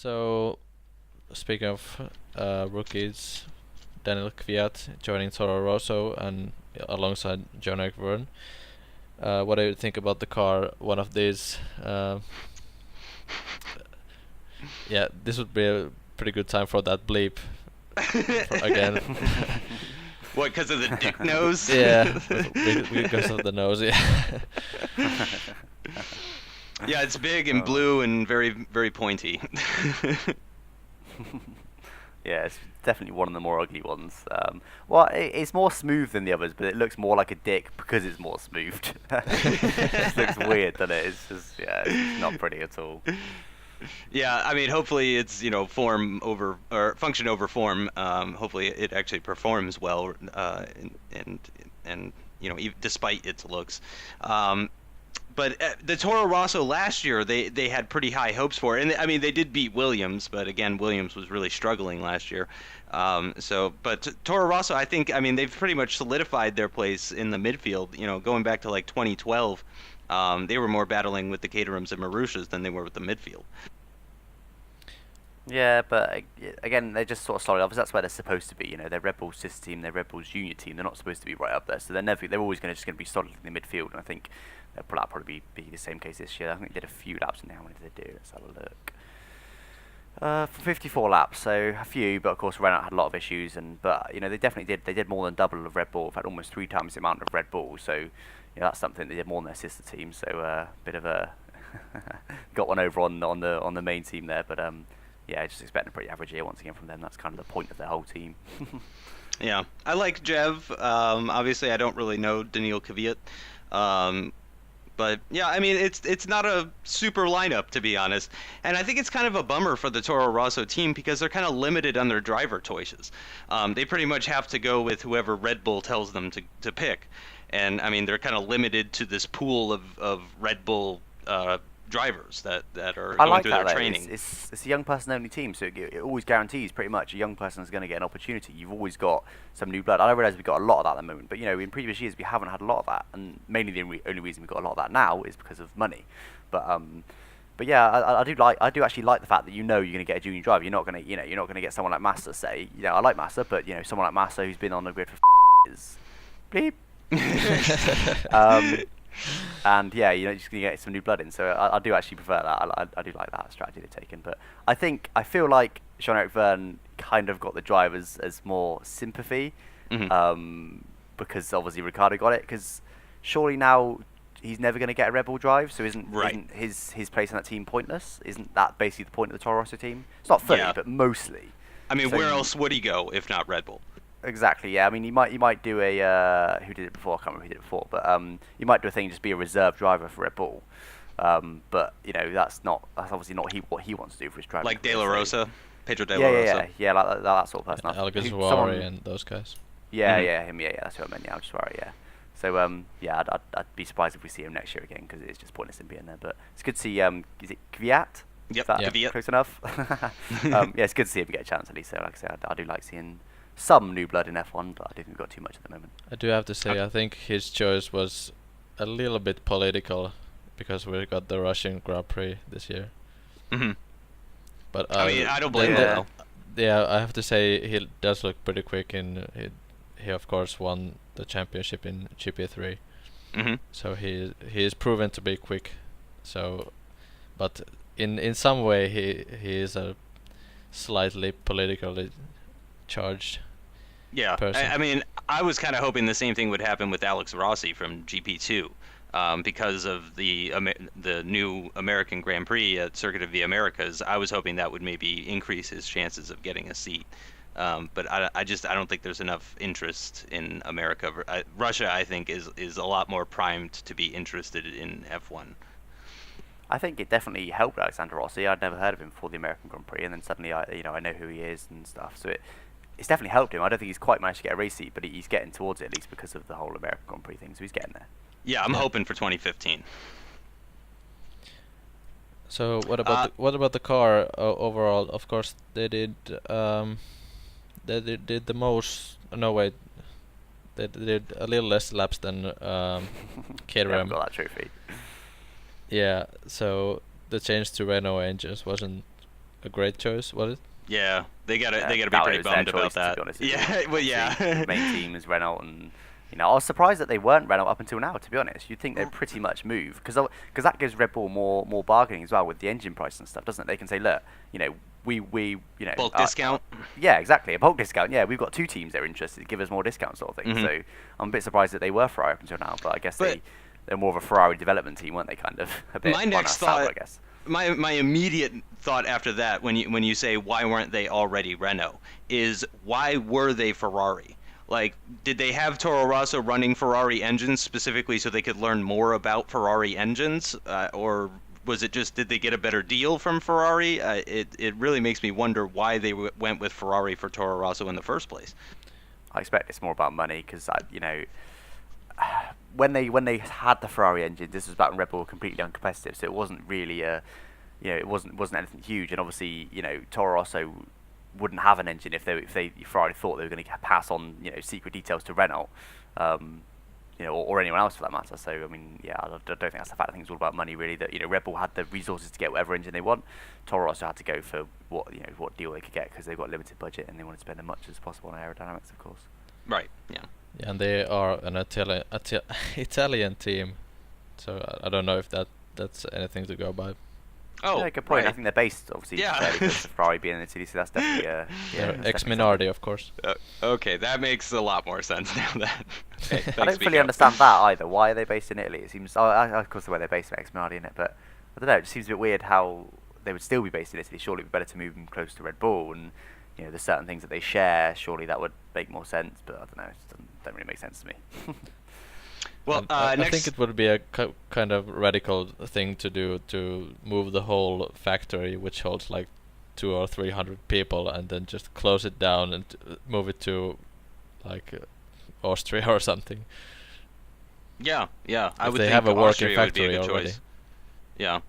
So, speaking of rookies, Daniel Kvyat joining Toro Rosso and alongside John Verne. What do you think about the car? One of these, yeah, this would be a pretty good time for that bleep again. What, because of the dick nose? Yeah, because of the nose. Yeah. Yeah, it's big and blue and very, very pointy. Yeah, it's definitely one of the more ugly ones. Well, it's more smooth than the others, but it looks more like a dick because it's more smooth. It looks weird, doesn't it? It's just, yeah, it's not pretty at all. Yeah, I mean, hopefully it's, form over, or function over form. Hopefully it actually performs well, and despite its looks. But the Toro Rosso last year, they had pretty high hopes for it. And I mean, they did beat Williams, but again, Williams was really struggling last year. But Toro Rosso, I think, I mean, they've pretty much solidified their place in the midfield. Going back to like 2012, they were more battling with the Caterhams and Marussias than they were with the midfield. Yeah, but again, they're just sort of solid. Obviously, that's where they're supposed to be. They're Red Bull's sister team, they're Red Bull's junior team. They're not supposed to be right up there, so they're always going to be solid in the midfield. And I think that'll probably be the same case this year. I think they did a few laps in there. How many did they do? Let's have a look. For 54 laps, so a few, but of course Renault had a lot of issues. But they definitely did. They did more than double of Red Bull. In fact, almost 3 times the amount of Red Bull. So that's something they did more than their sister team. So bit of a got one over on the main team there, but yeah, just expecting a pretty average year once again from them. That's kind of the point of their whole team. Yeah, I like Jev. Obviously, I don't really know Daniil Kvyat. But yeah, I mean, it's not a super lineup, to be honest. And I think it's kind of a bummer for the Toro Rosso team because they're kind of limited on their driver choices. They pretty much have to go with whoever Red Bull tells them to pick. And I mean, they're kind of limited to this pool of Red Bull drivers that are going through their training. It's a young person only team, so it always guarantees pretty much a young person is going to get an opportunity. You've always got some new blood. I realise we've got a lot of that at the moment, but in previous years we haven't had a lot of that, and mainly the only reason we've got a lot of that now is because of money. But yeah, I do actually like the fact that you're going to get a junior driver. You're not going to get someone like Massa. Say, I like Massa, but someone like Massa who's been on the grid for years. Bleep. And yeah, you're just going to get some new blood in. So I do actually prefer that. I do like that strategy they've taken. But I feel like Jean-Eric Verne kind of got the drivers as more sympathy, because obviously Ricciardo got it. Because surely now he's never going to get a Red Bull drive, so isn't his place in that team pointless? Isn't that basically the point of the Toro Rosso team? It's not fully, but mostly. I mean, where else would he go if not Red Bull? Exactly. Yeah. I mean, you might do a who did it before? I can't remember who did it before, but you might do a thing just be a reserve driver for Red Bull. But that's obviously not what he wants to do for his driver. Like De La Rosa, Pedro De La Rosa. Yeah, like that sort of person. Alguersuari and those guys. Yeah, him. Yeah, that's what I meant. Yeah, Alguersuari. Yeah. So yeah, I'd be surprised if we see him next year again because it's just pointless him being there. But it's good to see. Is it Kvyat? Yep. Kvyat. Close enough. Yeah, it's good to see him get a chance at least. So like I said, I do like seeing some new blood in F1, but I don't think we've got too much at the moment. I do have to say, I think his choice was a little bit political because we got the Russian Grand Prix this year. Mm-hmm. But I mean, I don't blame him. Yeah, I have to say he does look pretty quick, and he of course won the championship in GP3. Mm-hmm. So he is proven to be quick. So, but in some way he is a slightly politically charged. Yeah, I mean, I was kind of hoping the same thing would happen with Alex Rossi from GP2, because of the new American Grand Prix at Circuit of the Americas. I was hoping that would maybe increase his chances of getting a seat. But I don't think there's enough interest in America. Russia, I think, is a lot more primed to be interested in F1. I think it definitely helped Alexander Rossi. I'd never heard of him before the American Grand Prix, and then suddenly I know who he is and stuff. So it's definitely helped him. I don't think he's quite managed to get a race seat, but he's getting towards it at least because of the whole American Grand Prix thing. So he's getting there. Yeah, I'm hoping for 2015. So what about the car overall? Of course, they did the most. No wait, they did a little less laps than Caterham. Got that trophy. Yeah, so the change to Renault engines wasn't a great choice, was it? Yeah, they gotta be that pretty was their bummed about choice, to that. be honest with you. Yeah, well, yeah. The main team is Renault, and I was surprised that they weren't Renault up until now. To be honest, you'd think they'd pretty much move because that gives Red Bull more bargaining as well with the engine price and stuff, doesn't it? They can say, look, we Bulk discount. Yeah, exactly, a bulk discount. Yeah, we've got 2 teams that are interested. Give us more discount, sort of thing. Mhm. So I'm a bit surprised that they were Ferrari up until now, but I guess they're more of a Ferrari development team, weren't they? Kind of a bit. My next Sauber, thought, I guess. my immediate thought after that, when you say why weren't they already Renault, is why were they Ferrari? Like, did they have Toro Rosso running Ferrari engines specifically so they could learn more about Ferrari engines, or was it just did they get a better deal from Ferrari? It really makes me wonder why they went with Ferrari for Toro Rosso in the first place. I expect it's more about money because when they had the Ferrari engine, this was back when Red Bull were completely uncompetitive, so it wasn't really it wasn't anything huge, and obviously Toro Rosso wouldn't have an engine if Ferrari thought they were going to pass on secret details to Renault, or anyone else for that matter. So I mean, yeah, I don't think that's the fact. I think it's all about money really. That Red Bull had the resources to get whatever engine they want. Toro Rosso had to go for what deal they could get because they've got a limited budget and they want to spend as much as possible on aerodynamics, of course. Right. Yeah. Yeah, and they are an Italian team, so I don't know if that's anything to go by. Oh, yeah, good point. right. I think they're based obviously fairly close to Ferrari being in Italy, so that's definitely They're ex-minority, of course. Okay, that makes a lot more sense now. That I don't fully understand that either. Why are they based in Italy? It seems, of course, the way they're based in ex-minority, in it, but I don't know. It just seems a bit weird how they would still be based in Italy. Surely it'd be better to move them close to Red Bull, and there's certain things that they share. Surely that would make more sense, but I don't know. It just don't really make sense to me. Well, I next. think it would be a kind of radical thing to do to move the whole factory, which holds like 200 or 300 people, and then just close it down and move it to like Austria or something. Yeah. I If would they think have a working Austria would be a factory good already. choice. Yeah.